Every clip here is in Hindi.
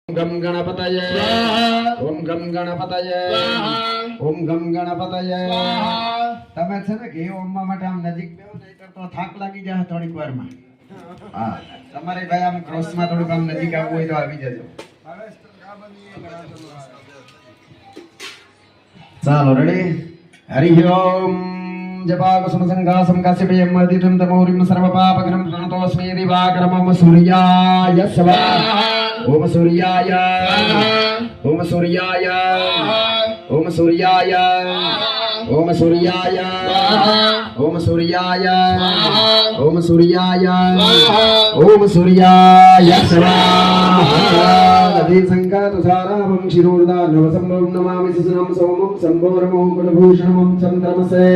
गम गणपतये ओम गम गणपतये ओम गम गणपतये તમે છે ને કે ઓમમાં માટે આમ નજીક બેહો નહીતર તો થાક લાગી જાય થોડીક વારમાં હા તમારે ભાઈ આમ ક્રોસમાં થોડું આમ નજીક આવવું હોય તો આવી જજો ચાલો રેડી હરિ ઓમ जपाकुसुम संघासं काश्यपेयं मर्दितं तमोरिं सर्वपापघ्नं प्रणतोऽस्मि दिवाकरमं सूर्याय स्वाहा ओम सूर्याय ओम सूर्याय ओम सूर्याय ओम सूर्याय ओम सूर्याय ओम सूर्याय ओम सूर्याय स्वाहा नदी संघातुसारामं शिरोर्दानवसंभवं नमामि सुसनं सोमं संभोरमं कुलभूषणं चन्द्रमसे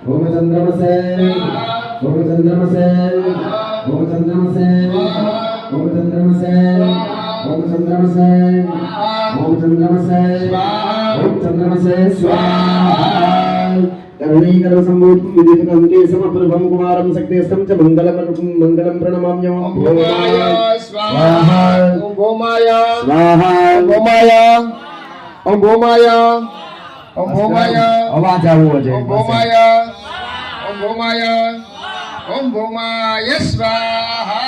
ओम चंद्रमसे ओम चंद्रमसे ओम चंद्रमसे ओम चंद्रमसे ओम चंद्रमसे ओम चंद्रमसे ओम चंद्रमसे स्वाहा करुणीकर संभूतं विदितकंते समप्रभं कुमारं शक्तिस्तं च मंगलं प्रणमाम्यहं भोमाय स्वाहा ओम भोमाय स्वाहा ओम भोमाय ओम भोमाय ओम भोमाय आवाज आवो છે ओम भोमाय ओम भोमाय ओम भोमाय स्वाहा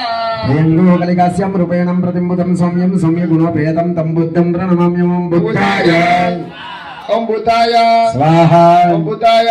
हेलो कलिकास्यं रूपेणं प्रतिम्बुतं सौम्यं सौम्यगुणप्रेतं तं बुद्धं प्रणमाम्यहं बुद्धाय ओम बुद्धाय स्वाहा ओम बुद्धाय